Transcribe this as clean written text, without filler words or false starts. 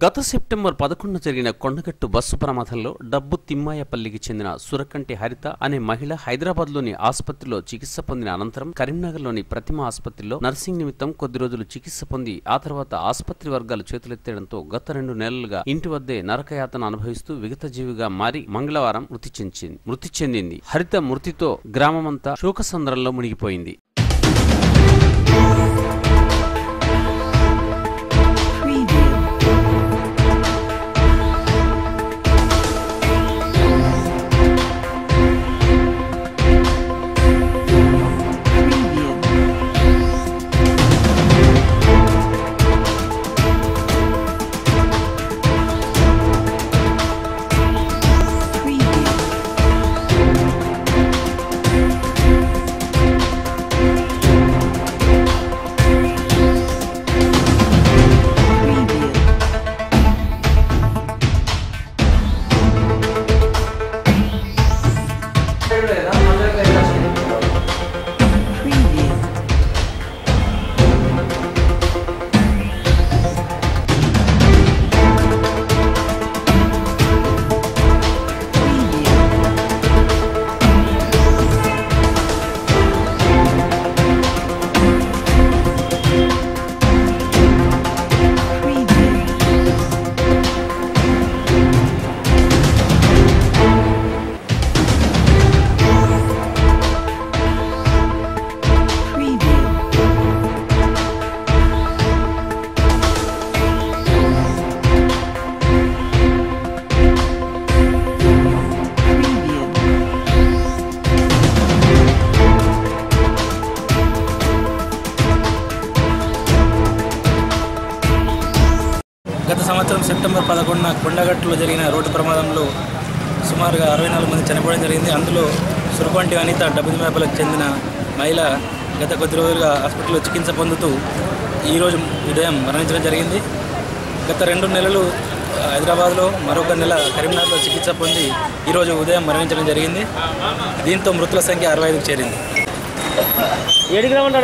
గత సెప్టెంబర్ 11 జరిగిన కొండగట్టు బస్సు ప్రమాదంలో డబ్బు తిమ్మాయపల్లికి చెందిన సురకంటి హరిత అనే మహిళ హైదరాబాద్లోని ఆసుపత్రిలో చికిత్స పొందిన అనంతరం కరీంనగర్లోని ప్రతిమ ఆసుపత్రిలో నర్సింగ్ నిమిత్తం కొద్ది రోజులు చికిత్స పొంది ఆ తర్వాత ఆసుపత్రి వర్గాలు చేతులెత్తడంతో గత 2 నెలలుగా ఇంటి వద్దే నరకయాతన అనుభవిస్తూ విగతజీవిగా మారి మంగళవారం మృతి చెందింది. హరిత మృతితో గ్రామమంతా శోకసంద్రంలో మునిగిపోయింది. గత సంవత్సరం సెప్టెంబర్ 11న కొండగట్టులో జరిగిన రోడ్డు ప్రమాదంలో సుమారుగా 64 మంది చనిపోవడం జరిగింది. అందులో సురకంటి అనిత డబ్బుదిమేపలకు చెందిన మహిళ గత కొద్ది రోజులుగా హాస్పిటల్లో చికిత్స పొందుతూ ఈరోజు ఉదయం మరణించడం జరిగింది. గత 2 నెలలు హైదరాబాద్లో, మరొక నెల కరీంనగర్లో చికిత్స పొంది ఈరోజు ఉదయం మరణించడం జరిగింది. దీంతో మృతుల సంఖ్య 65కి చేరింది. 7 గ్రాములు